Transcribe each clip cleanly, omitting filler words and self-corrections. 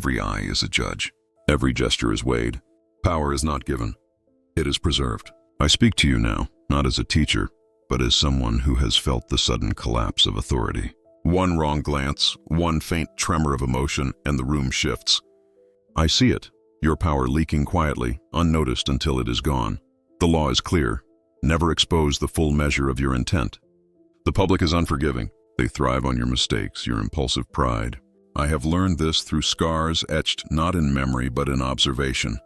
Every eye is a judge. Every gesture is weighed. Power is not given. It is preserved. I speak to you now, not as a teacher, but as someone who has felt the sudden collapse of authority. One wrong glance, one faint tremor of emotion, and the room shifts. I see it, your power leaking quietly, unnoticed until it is gone. The law is clear. Never expose the full measure of your intent. The public is unforgiving. They thrive on your mistakes, your impulsive pride. I have learned this through scars etched not in memory but in observation.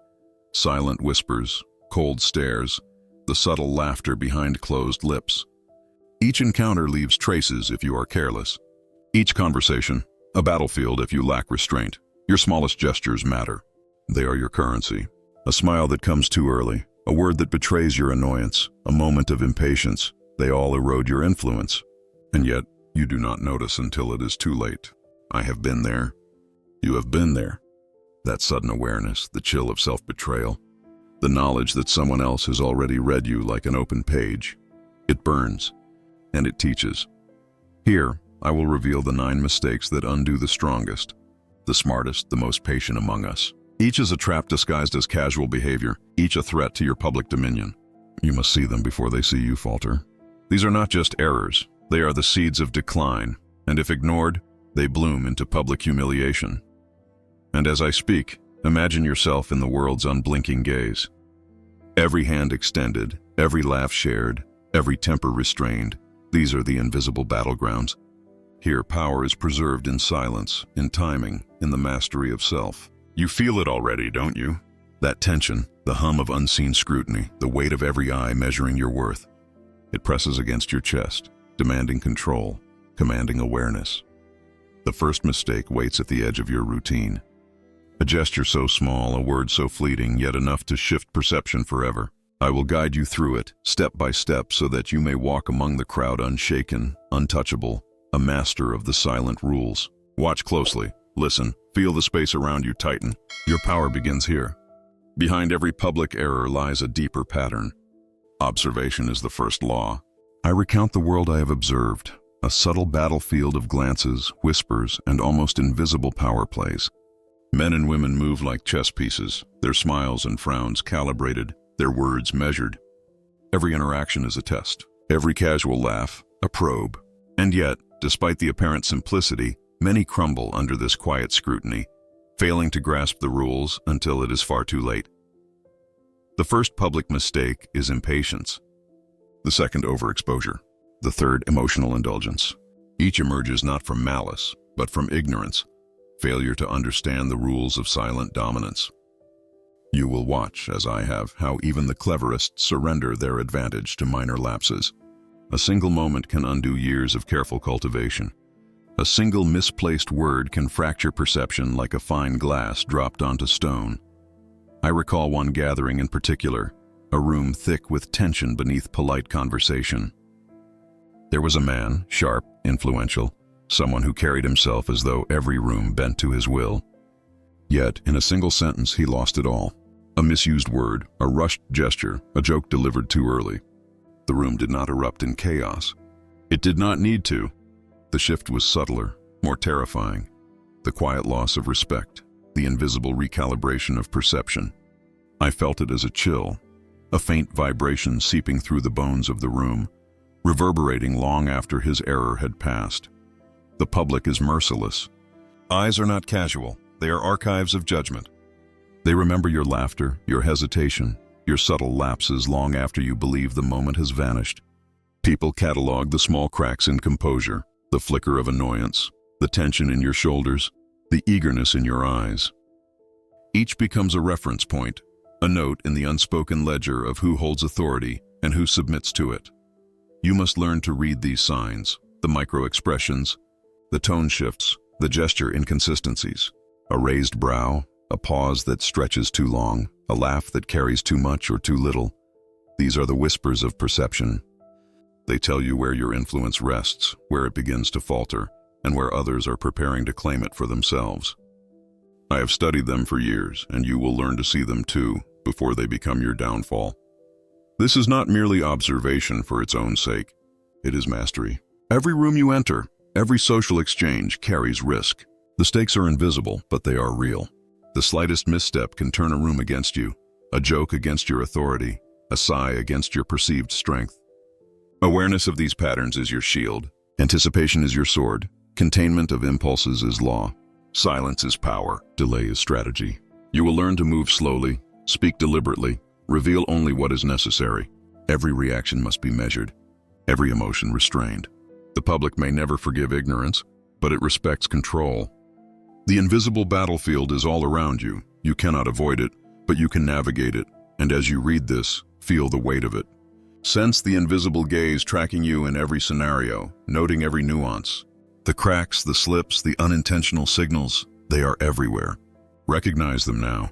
Silent whispers, cold stares, the subtle laughter behind closed lips. Each encounter leaves traces if you are careless. Each conversation, a battlefield if you lack restraint. Your smallest gestures matter. They are your currency. A smile that comes too early, a word that betrays your annoyance, a moment of impatience, they all erode your influence. And yet, you do not notice until it is too late. I have been there. You have been there. That sudden awareness, the chill of self-betrayal, the knowledge that someone else has already read you like an open page. It burns, and it teaches. Here, I will reveal the 9 mistakes that undo the strongest, the smartest, the most patient among us. Each is a trap disguised as casual behavior, each a threat to your public dominion. You must see them before they see you falter. These are not just errors, they are the seeds of decline, and if ignored, they bloom into public humiliation. And as I speak, imagine yourself in the world's unblinking gaze. Every hand extended, every laugh shared, every temper restrained, these are the invisible battlegrounds. Here, power is preserved in silence, in timing, in the mastery of self. You feel it already, don't you? That tension, the hum of unseen scrutiny, the weight of every eye measuring your worth. It presses against your chest, demanding control, commanding awareness. The first mistake waits at the edge of your routine. A gesture so small, a word so fleeting, yet enough to shift perception forever. I will guide you through it, step by step, so that you may walk among the crowd unshaken, untouchable, a master of the silent rules. Watch closely, listen, feel the space around you tighten. Your power begins here. Behind every public error lies a deeper pattern. Observation is the first law. I recount the world I have observed, a subtle battlefield of glances, whispers, and almost invisible power plays. Men and women move like chess pieces, their smiles and frowns calibrated, their words measured. Every interaction is a test, every casual laugh, a probe. And yet, despite the apparent simplicity, many crumble under this quiet scrutiny, failing to grasp the rules until it is far too late. The first public mistake is impatience. The second, overexposure. The third, emotional indulgence. Each emerges not from malice, but from ignorance, failure to understand the rules of silent dominance. You will watch, as I have, how even the cleverest surrender their advantage to minor lapses. A single moment can undo years of careful cultivation. A single misplaced word can fracture perception like a fine glass dropped onto stone. I recall one gathering in particular, a room thick with tension beneath polite conversation. There was a man, sharp, influential, someone who carried himself as though every room bent to his will. Yet, in a single sentence, he lost it all. A misused word, a rushed gesture, a joke delivered too early. The room did not erupt in chaos. It did not need to. The shift was subtler, more terrifying. The quiet loss of respect, the invisible recalibration of perception. I felt it as a chill, a faint vibration seeping through the bones of the room, reverberating long after his error had passed. The public is merciless. Eyes are not casual, they are archives of judgment. They remember your laughter, your hesitation, your subtle lapses long after you believe the moment has vanished. People catalog the small cracks in composure, the flicker of annoyance, the tension in your shoulders, the eagerness in your eyes. Each becomes a reference point, a note in the unspoken ledger of who holds authority and who submits to it. You must learn to read these signs, the micro-expressions, the tone shifts, the gesture inconsistencies, a raised brow, a pause that stretches too long, a laugh that carries too much or too little. These are the whispers of perception. They tell you where your influence rests, where it begins to falter, and where others are preparing to claim it for themselves. I have studied them for years, and you will learn to see them too, before they become your downfall. This is not merely observation for its own sake. It is mastery. Every room you enter, every social exchange carries risk. The stakes are invisible, but they are real. The slightest misstep can turn a room against you, a joke against your authority, a sigh against your perceived strength. Awareness of these patterns is your shield. Anticipation is your sword. Containment of impulses is law. Silence is power. Delay is strategy. You will learn to move slowly, speak deliberately, reveal only what is necessary. Every reaction must be measured, every emotion restrained. The public may never forgive ignorance, but it respects control. The invisible battlefield is all around you. You cannot avoid it, but you can navigate it. And as you read this, feel the weight of it. Sense the invisible gaze tracking you in every scenario, noting every nuance. The cracks, the slips, the unintentional signals, they are everywhere. Recognize them now,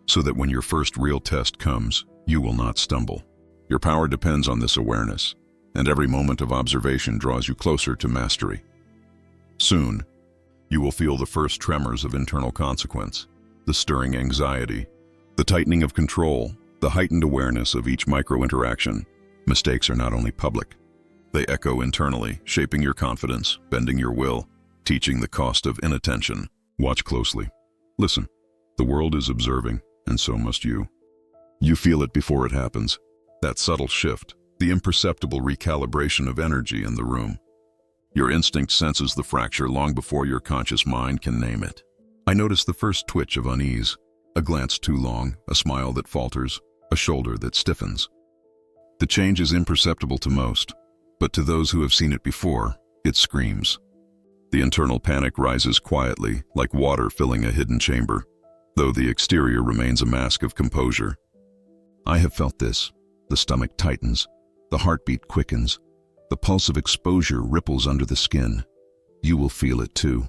so that when your first real test comes, you will not stumble. Your power depends on this awareness, and every moment of observation draws you closer to mastery. Soon, you will feel the first tremors of internal consequence, the stirring anxiety, the tightening of control, the heightened awareness of each micro-interaction. Mistakes are not only public. They echo internally, shaping your confidence, bending your will, teaching the cost of inattention. Watch closely. Listen. The world is observing, and so must you. You feel it before it happens. That subtle shift, the imperceptible recalibration of energy in the room. Your instinct senses the fracture long before your conscious mind can name it. I notice the first twitch of unease, a glance too long, a smile that falters, a shoulder that stiffens. The change is imperceptible to most, but to those who have seen it before, it screams. The internal panic rises quietly, like water filling a hidden chamber, though the exterior remains a mask of composure. I have felt this. The stomach tightens, the heartbeat quickens, the pulse of exposure ripples under the skin. You will feel it too.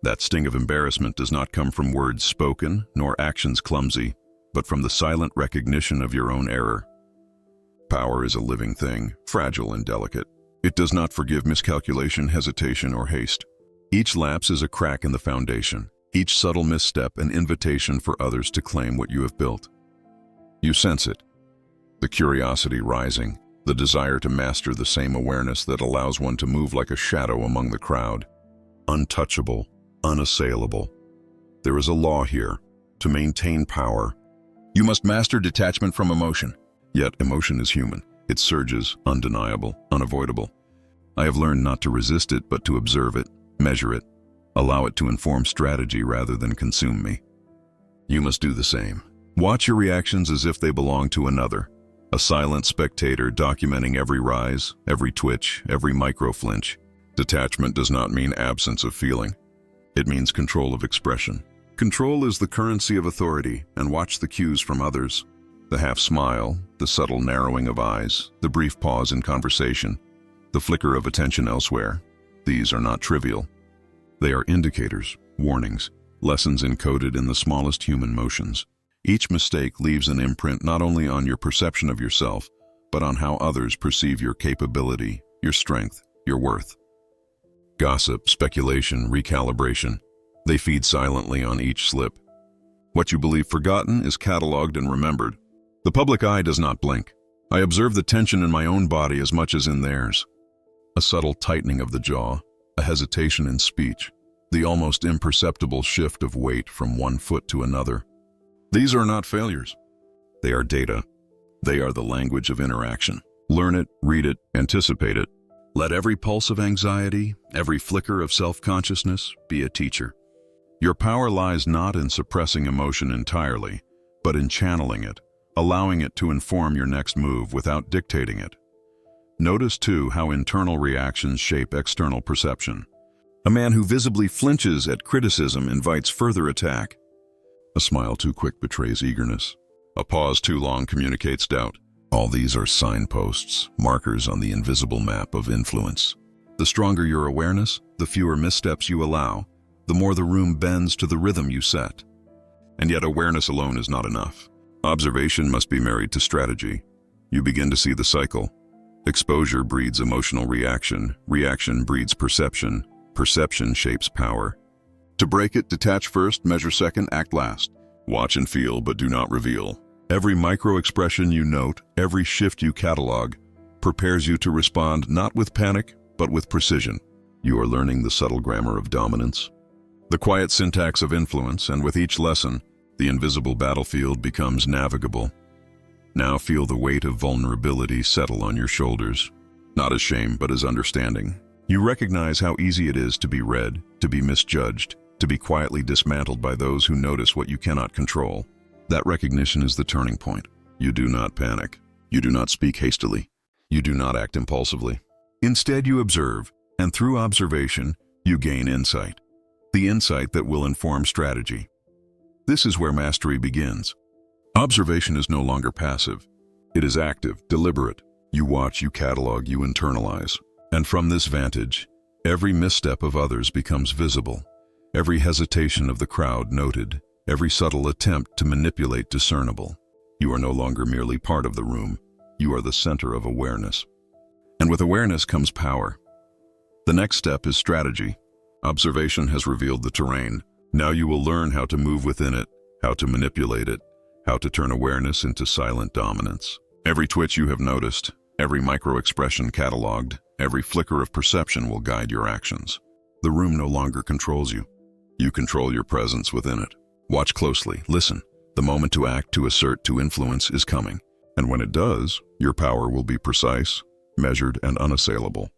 That sting of embarrassment does not come from words spoken, nor actions clumsy, but from the silent recognition of your own error. Power is a living thing, fragile and delicate. It does not forgive miscalculation, hesitation, or haste. Each lapse is a crack in the foundation, each subtle misstep an invitation for others to claim what you have built. You sense it, the curiosity rising, the desire to master the same awareness that allows one to move like a shadow among the crowd. Untouchable, unassailable. There is a law here. To maintain power, you must master detachment from emotion. Yet emotion is human. It surges, undeniable, unavoidable. I have learned not to resist it, but to observe it, measure it, allow it to inform strategy rather than consume me. You must do the same. Watch your reactions as if they belong to another, a silent spectator documenting every rise, every twitch, every micro-flinch. Detachment does not mean absence of feeling. It means control of expression. Control is the currency of authority, and watch the cues from others. The half-smile, the subtle narrowing of eyes, the brief pause in conversation, the flicker of attention elsewhere. These are not trivial. They are indicators, warnings, lessons encoded in the smallest human motions. Each mistake leaves an imprint not only on your perception of yourself, but on how others perceive your capability, your strength, your worth. Gossip, speculation, recalibration, they feed silently on each slip. What you believe forgotten is cataloged and remembered. The public eye does not blink. I observe the tension in my own body as much as in theirs. A subtle tightening of the jaw, a hesitation in speech, the almost imperceptible shift of weight from one foot to another. These are not failures. They are data. They are the language of interaction. Learn it, read it, anticipate it. Let every pulse of anxiety, every flicker of self-consciousness be a teacher. Your power lies not in suppressing emotion entirely, but in channeling it, allowing it to inform your next move without dictating it. Notice, too, how internal reactions shape external perception. A man who visibly flinches at criticism invites further attack. A smile too quick betrays eagerness. A pause too long communicates doubt. All these are signposts, markers on the invisible map of influence. The stronger your awareness, the fewer missteps you allow, the more the room bends to the rhythm you set. And yet awareness alone is not enough. Observation must be married to strategy. You begin to see the cycle. Exposure breeds emotional reaction. Reaction breeds perception. Perception shapes power. To break it, detach first, measure second, act last. Watch and feel, but do not reveal. Every micro-expression you note, every shift you catalog, prepares you to respond not with panic, but with precision. You are learning the subtle grammar of dominance. The quiet syntax of influence, and with each lesson, the invisible battlefield becomes navigable. Now feel the weight of vulnerability settle on your shoulders, not as shame, but as understanding. You recognize how easy it is to be read, to be misjudged, to be quietly dismantled by those who notice what you cannot control. That recognition is the turning point. You do not panic. You do not speak hastily. You do not act impulsively. Instead, you observe, and through observation, you gain insight. The insight that will inform strategy. This is where mastery begins. Observation is no longer passive. It is active, deliberate. You watch, you catalog, you internalize. And from this vantage, every misstep of others becomes visible. Every hesitation of the crowd noted. Every subtle attempt to manipulate discernible. You are no longer merely part of the room. You are the center of awareness. And with awareness comes power. The next step is strategy. Observation has revealed the terrain. Now you will learn how to move within it, how to manipulate it, how to turn awareness into silent dominance. Every twitch you have noticed, every micro-expression cataloged, every flicker of perception will guide your actions. The room no longer controls you. You control your presence within it. Watch closely, listen. The moment to act, to assert, to influence is coming. And when it does, your power will be precise, measured, and unassailable.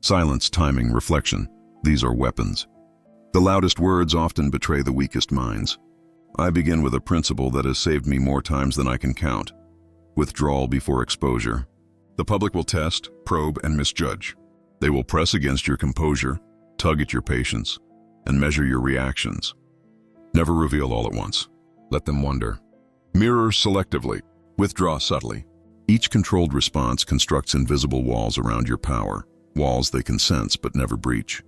Silence, timing, reflection. These are weapons. The loudest words often betray the weakest minds. I begin with a principle that has saved me more times than I can count. Withdrawal before exposure. The public will test, probe, and misjudge. They will press against your composure, tug at your patience, and measure your reactions. Never reveal all at once. Let them wonder. Mirror selectively. Withdraw subtly. Each controlled response constructs invisible walls around your power, walls they can sense but never breach.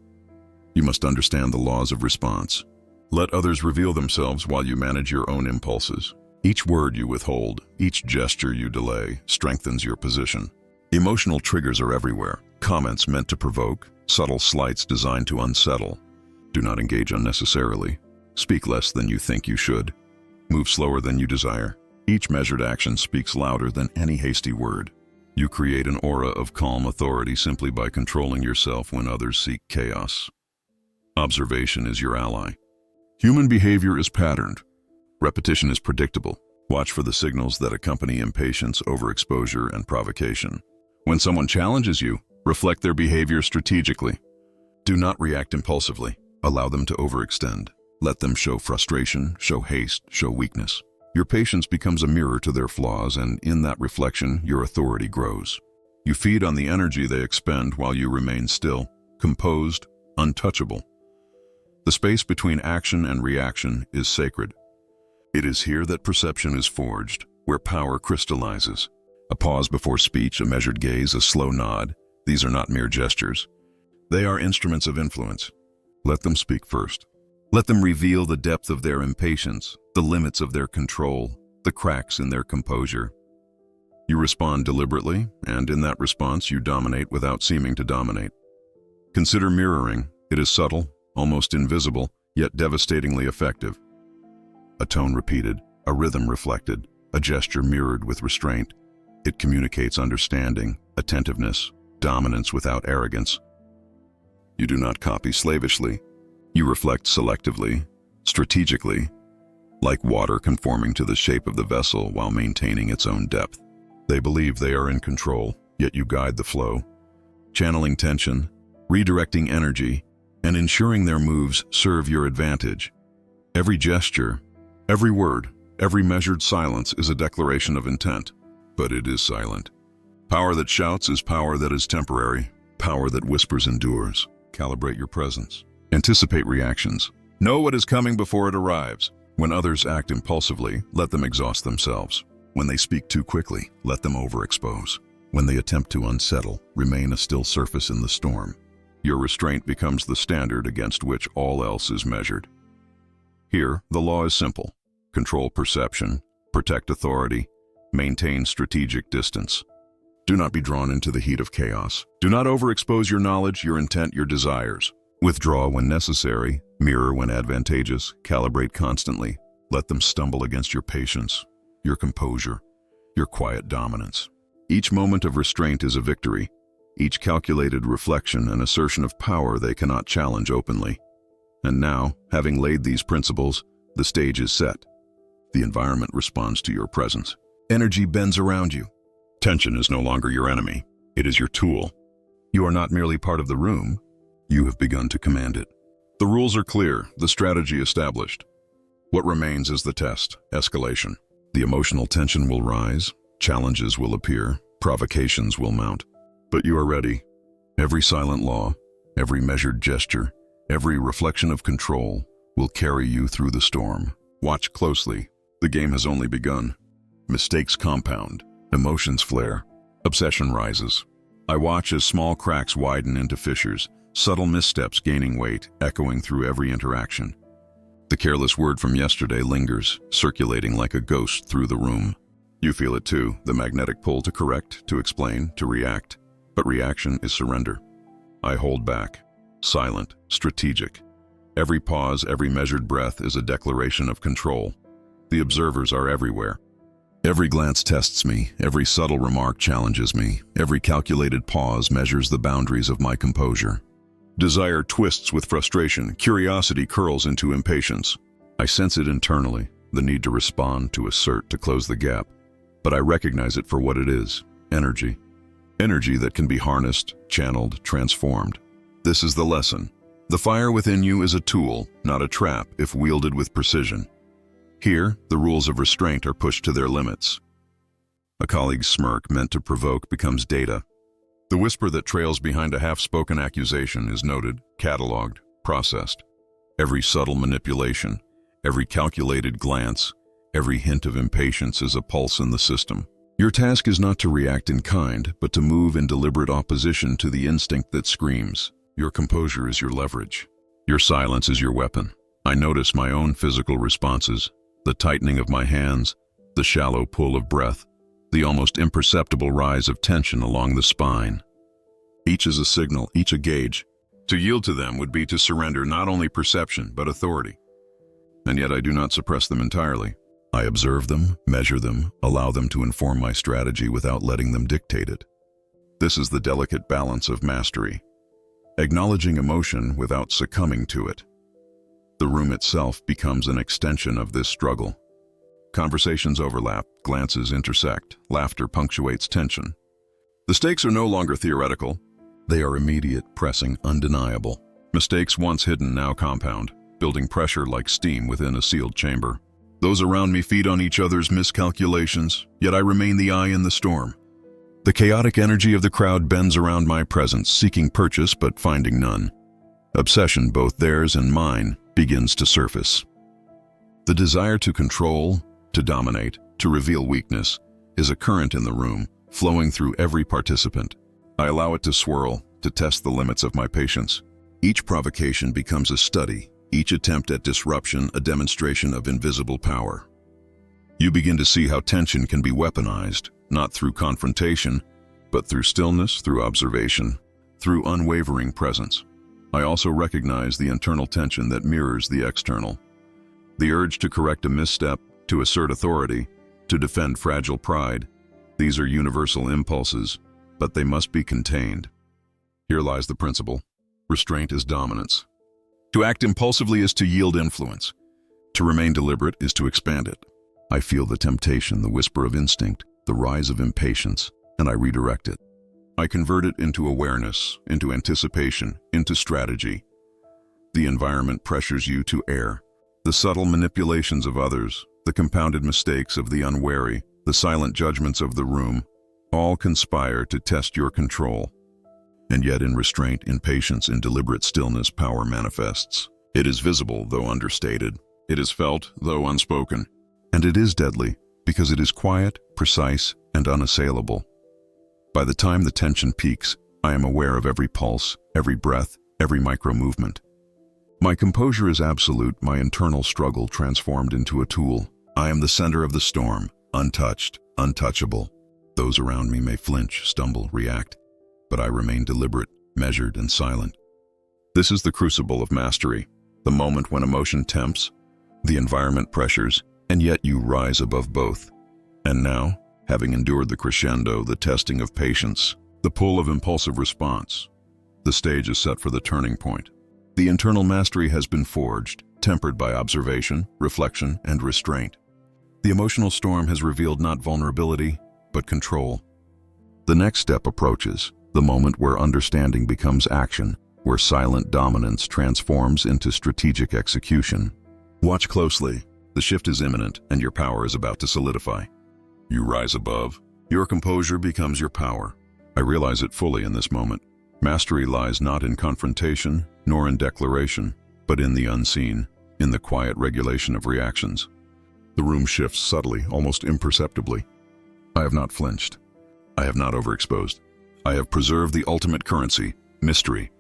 You must understand the laws of response. Let others reveal themselves while you manage your own impulses. Each word you withhold, each gesture you delay, strengthens your position. Emotional triggers are everywhere. Comments meant to provoke, subtle slights designed to unsettle. Do not engage unnecessarily. Speak less than you think you should. Move slower than you desire. Each measured action speaks louder than any hasty word. You create an aura of calm authority simply by controlling yourself when others seek chaos. Observation is your ally. Human behavior is patterned. Repetition is predictable. Watch for the signals that accompany impatience, overexposure, and provocation. When someone challenges you, reflect their behavior strategically. Do not react impulsively. Allow them to overextend. Let them show frustration, show haste, show weakness. Your patience becomes a mirror to their flaws, and in that reflection, your authority grows. You feed on the energy they expend while you remain still, composed, untouchable. The space between action and reaction is sacred. It is here that perception is forged, where power crystallizes. A pause before speech, a measured gaze, a slow nod. These are not mere gestures. They are instruments of influence. Let them speak first. Let them reveal the depth of their impatience, the limits of their control, the cracks in their composure. You respond deliberately, and in that response you dominate without seeming to dominate. Consider mirroring. It is subtle, almost invisible, yet devastatingly effective. A tone repeated, a rhythm reflected, a gesture mirrored with restraint. It communicates understanding, attentiveness, dominance without arrogance. You do not copy slavishly. You reflect selectively, strategically, like water conforming to the shape of the vessel while maintaining its own depth. They believe they are in control, yet you guide the flow, channeling tension, redirecting energy, and ensuring their moves serve your advantage. Every gesture, every word, every measured silence is a declaration of intent, but it is silent. Power that shouts is power that is temporary. Power that whispers endures. Calibrate your presence. Anticipate reactions. Know what is coming before it arrives. When others act impulsively, let them exhaust themselves. When they speak too quickly, let them overexpose. When they attempt to unsettle, remain a still surface in the storm. Your restraint becomes the standard against which all else is measured. Here, the law is simple. Control perception, protect authority, maintain strategic distance. Do not be drawn into the heat of chaos. Do not overexpose your knowledge, your intent, your desires. Withdraw when necessary, mirror when advantageous, calibrate constantly. Let them stumble against your patience, your composure, your quiet dominance. Each moment of restraint is a victory, each calculated reflection an assertion of power they cannot challenge openly. And now, having laid these principles, the stage is set. The environment responds to your presence. Energy bends around you. Tension is no longer your enemy. It is your tool. You are not merely part of the room. You have begun to command it. The rules are clear, the strategy established. What remains is the test, escalation. The emotional tension will rise, challenges will appear, provocations will mount. But you are ready. Every silent law, every measured gesture, every reflection of control will carry you through the storm. Watch closely. The game has only begun. Mistakes compound, emotions flare, obsession rises. I watch as small cracks widen into fissures, subtle missteps gaining weight, echoing through every interaction. The careless word from yesterday lingers, circulating like a ghost through the room. You feel it too, the magnetic pull to correct, to explain, to react. But reaction is surrender. I hold back, silent, strategic. Every pause, every measured breath is a declaration of control. The observers are everywhere. Every glance tests me, every subtle remark challenges me, every calculated pause measures the boundaries of my composure. Desire twists with frustration, curiosity curls into impatience. I sense it internally, the need to respond, to assert, to close the gap. But I recognize it for what it is, energy. Energy that can be harnessed, channeled, transformed. This is the lesson. The fire within you is a tool, not a trap, if wielded with precision. Here, the rules of restraint are pushed to their limits. A colleague's smirk meant to provoke becomes data. The whisper that trails behind a half-spoken accusation is noted, catalogued, processed. Every subtle manipulation, every calculated glance, every hint of impatience is a pulse in the system. Your task is not to react in kind, but to move in deliberate opposition to the instinct that screams. Your composure is your leverage. Your silence is your weapon. I notice my own physical responses, the tightening of my hands, the shallow pull of breath, the almost imperceptible rise of tension along the spine. Each is a signal, each a gauge. To yield to them would be to surrender not only perception, but authority. And yet I do not suppress them entirely. I observe them, measure them, allow them to inform my strategy without letting them dictate it. This is the delicate balance of mastery. Acknowledging emotion without succumbing to it. The room itself becomes an extension of this struggle. Conversations overlap, glances intersect, laughter punctuates tension. The stakes are no longer theoretical. They are immediate, pressing, undeniable. Mistakes once hidden now compound, building pressure like steam within a sealed chamber. Those around me feed on each other's miscalculations, yet I remain the eye in the storm. The chaotic energy of the crowd bends around my presence, seeking purchase but finding none. Obsession, both theirs and mine, begins to surface. The desire to control, to dominate, to reveal weakness, is a current in the room, flowing through every participant. I allow it to swirl, to test the limits of my patience. Each provocation becomes a study, each attempt at disruption a demonstration of invisible power. You begin to see how tension can be weaponized, not through confrontation, but through stillness, through observation, through unwavering presence. I also recognize the internal tension that mirrors the external. The urge to correct a misstep, to assert authority, to defend fragile pride. These are universal impulses, but they must be contained. Here lies the principle. Restraint is dominance. To act impulsively is to yield influence. To remain deliberate is to expand it. I feel the temptation, the whisper of instinct, the rise of impatience, and I redirect it. I convert it into awareness, into anticipation, into strategy. The environment pressures you to err. The subtle manipulations of others, the compounded mistakes of the unwary, the silent judgments of the room, all conspire to test your control. And yet in restraint, in patience, in deliberate stillness, power manifests. It is visible, though understated. It is felt, though unspoken. And it is deadly, because it is quiet, precise, and unassailable. By the time the tension peaks, I am aware of every pulse, every breath, every micro-movement. My composure is absolute, my internal struggle transformed into a tool. I am the center of the storm, untouched, untouchable. Those around me may flinch, stumble, react, but I remain deliberate, measured, and silent. This is the crucible of mastery, the moment when emotion tempts, the environment pressures, and yet you rise above both. And now, having endured the crescendo, the testing of patience, the pull of impulsive response, the stage is set for the turning point. The internal mastery has been forged, tempered by observation, reflection, and restraint. The emotional storm has revealed not vulnerability, but control. The next step approaches, the moment where understanding becomes action, where silent dominance transforms into strategic execution. Watch closely. The shift is imminent, and your power is about to solidify. You rise above. Your composure becomes your power. I realize it fully in this moment. Mastery lies not in confrontation, nor in declaration, but in the unseen, in the quiet regulation of reactions. The room shifts subtly, almost imperceptibly. I have not flinched. I have not overexposed. I have preserved the ultimate currency, mystery.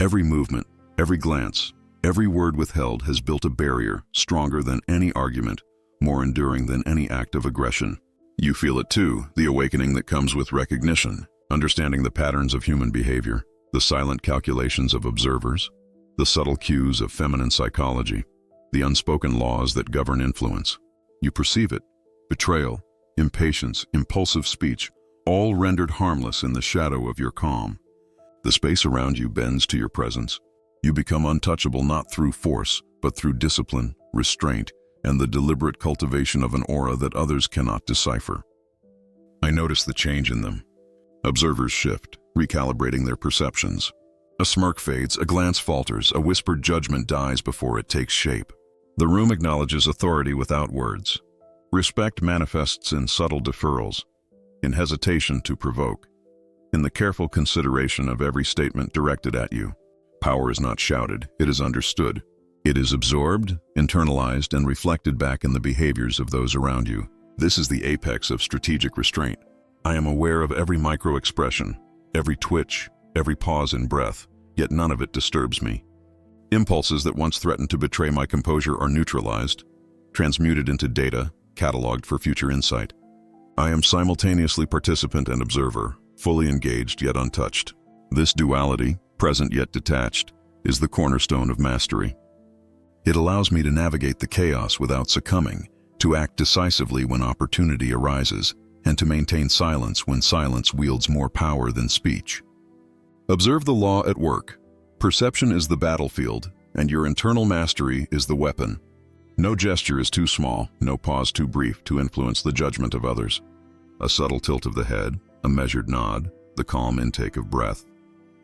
Every movement, every glance, every word withheld has built a barrier stronger than any argument, more enduring than any act of aggression. You feel it too, the awakening that comes with recognition, understanding the patterns of human behavior, the silent calculations of observers, the subtle cues of feminine psychology, the unspoken laws that govern influence. You perceive it: betrayal, impatience, impulsive speech, all rendered harmless in the shadow of your calm. The space around you bends to your presence. You become untouchable not through force, but through discipline, restraint, and the deliberate cultivation of an aura that others cannot decipher. I notice the change in them. Observers shift, recalibrating their perceptions. A smirk fades, a glance falters, a whispered judgment dies before it takes shape. The room acknowledges authority without words. Respect manifests in subtle deferrals, in hesitation to provoke, in the careful consideration of every statement directed at you. Power is not shouted, it is understood. It is absorbed, internalized, and reflected back in the behaviors of those around you. This is the apex of strategic restraint. I am aware of every micro-expression, every twitch, every pause in breath, yet none of it disturbs me. Impulses that once threatened to betray my composure are neutralized, transmuted into data, cataloged for future insight. I am simultaneously participant and observer, fully engaged yet untouched. This duality, present yet detached, is the cornerstone of mastery. It allows me to navigate the chaos without succumbing, to act decisively when opportunity arises, and to maintain silence when silence wields more power than speech. Observe the law at work. Perception is the battlefield, and your internal mastery is the weapon. No gesture is too small, no pause too brief to influence the judgment of others. A subtle tilt of the head, a measured nod, the calm intake of breath.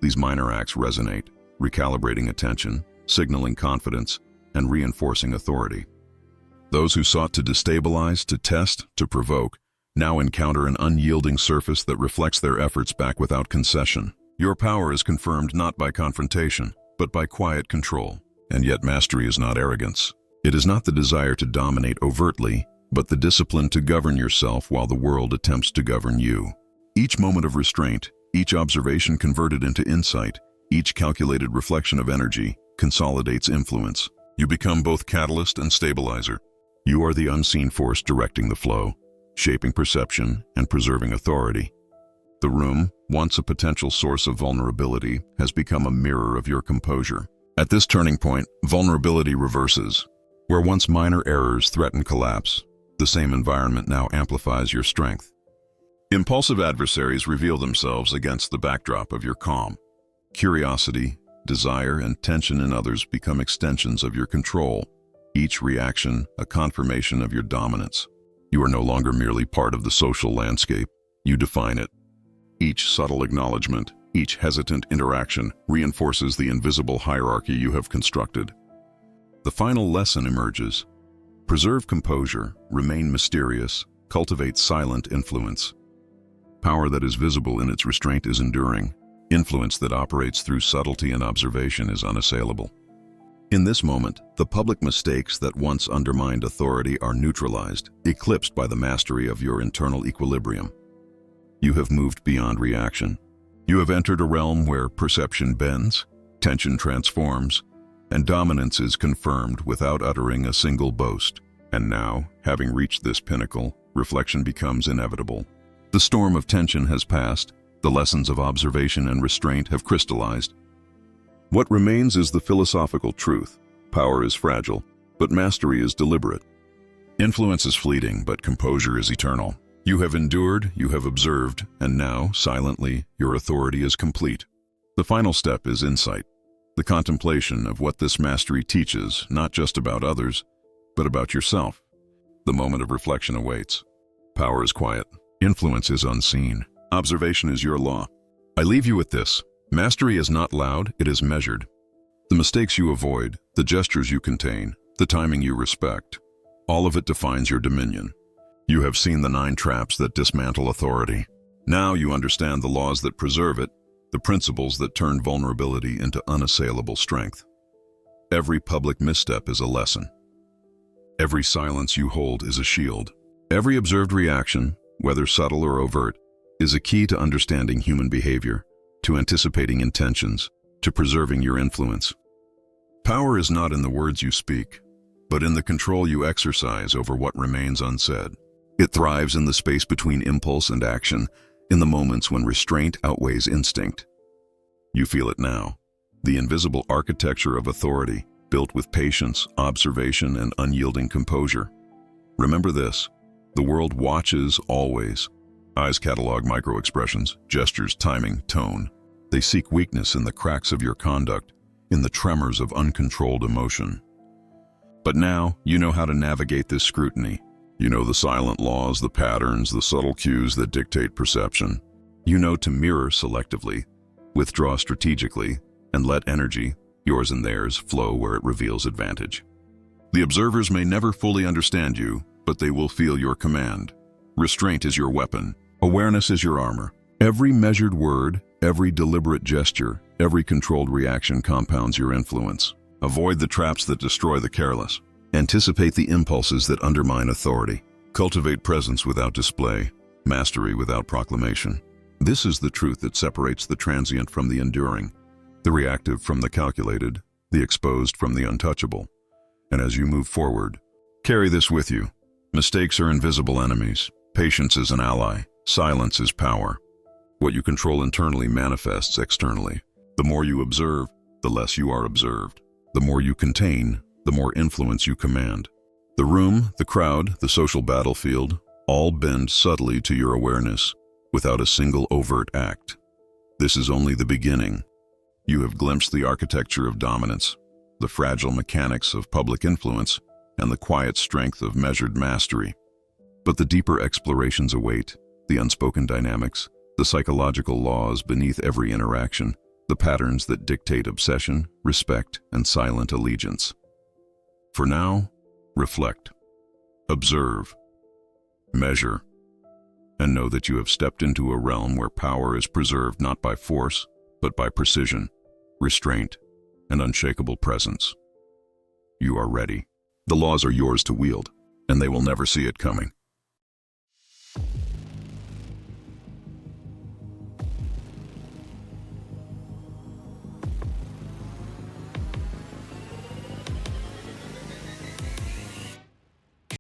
These minor acts resonate, recalibrating attention, signaling confidence, and reinforcing authority. Those who sought to destabilize, to test, to provoke, now encounter an unyielding surface that reflects their efforts back without concession. Your power is confirmed not by confrontation, but by quiet control. And yet mastery is not arrogance. It is not the desire to dominate overtly, but the discipline to govern yourself while the world attempts to govern you. Each moment of restraint, each observation converted into insight, each calculated reflection of energy, consolidates influence. You become both catalyst and stabilizer. You are the unseen force directing the flow, shaping perception and preserving authority. The room, once a potential source of vulnerability, has become a mirror of your composure. At this turning point, vulnerability reverses. Where once minor errors threaten collapse, the same environment now amplifies your strength. Impulsive adversaries reveal themselves against the backdrop of your calm. Curiosity, desire, and tension in others become extensions of your control, each reaction a confirmation of your dominance. You are no longer merely part of the social landscape, you define it. Each subtle acknowledgement, each hesitant interaction reinforces the invisible hierarchy you have constructed. The final lesson emerges. Preserve composure, remain mysterious, cultivate silent influence. Power that is visible in its restraint is enduring. Influence that operates through subtlety and observation is unassailable. In this moment, the public mistakes that once undermined authority are neutralized, eclipsed by the mastery of your internal equilibrium. You have moved beyond reaction. You have entered a realm where perception bends, tension transforms, and dominance is confirmed without uttering a single boast. And now, having reached this pinnacle, reflection becomes inevitable. The storm of tension has passed, the lessons of observation and restraint have crystallized. What remains is the philosophical truth. Power is fragile, but mastery is deliberate. Influence is fleeting, but composure is eternal. You have endured, you have observed, and now, silently, your authority is complete. The final step is insight. the contemplation of what this mastery teaches, not just about others, but about yourself. The moment of reflection awaits. Power is quiet. Influence is unseen. Observation is your law. I leave you with this. Mastery is not loud, it is measured. The mistakes you avoid, the gestures you contain, the timing you respect, all of it defines your dominion. You have seen the 9 traps that dismantle authority. Now you understand the laws that preserve it, the principles that turn vulnerability into unassailable strength. Every public misstep is a lesson. Every silence you hold is a shield. Every observed reaction, whether subtle or overt, is a key to understanding human behavior, to anticipating intentions, to preserving your influence. Power is not in the words you speak, but in the control you exercise over what remains unsaid. It thrives in the space between impulse and action, in the moments when restraint outweighs instinct. You feel it now, the invisible architecture of authority, built with patience, observation, and unyielding composure. Remember this, the world watches always. Eyes catalog micro-expressions, gestures, timing, tone. They seek weakness in the cracks of your conduct, in the tremors of uncontrolled emotion. But now, you know how to navigate this scrutiny. You know the silent laws, the patterns, the subtle cues that dictate perception. You know to mirror selectively, withdraw strategically, and let energy, yours and theirs, flow where it reveals advantage. The observers may never fully understand you, but they will feel your command. Restraint is your weapon. Awareness is your armor. Every measured word, every deliberate gesture, every controlled reaction compounds your influence. Avoid the traps that destroy the careless. Anticipate the impulses that undermine authority. Cultivate presence without display, mastery without proclamation. This is the truth that separates the transient from the enduring, the reactive from the calculated, the exposed from the untouchable. And as you move forward, carry this with you. Mistakes are invisible enemies. Patience is an ally. Silence is power. What you control internally manifests externally. The more you observe, the less you are observed. The more you contain, the more influence you command. The room, the crowd, the social battlefield, all bend subtly to your awareness, without a single overt act. This is only the beginning. You have glimpsed the architecture of dominance, the fragile mechanics of public influence, and the quiet strength of measured mastery. But the deeper explorations await, the unspoken dynamics, the psychological laws beneath every interaction, the patterns that dictate obsession, respect, and silent allegiance. For now, reflect, observe, measure, and know that you have stepped into a realm where power is preserved not by force, but by precision, restraint, and unshakable presence. You are ready. The laws are yours to wield, and they will never see it coming.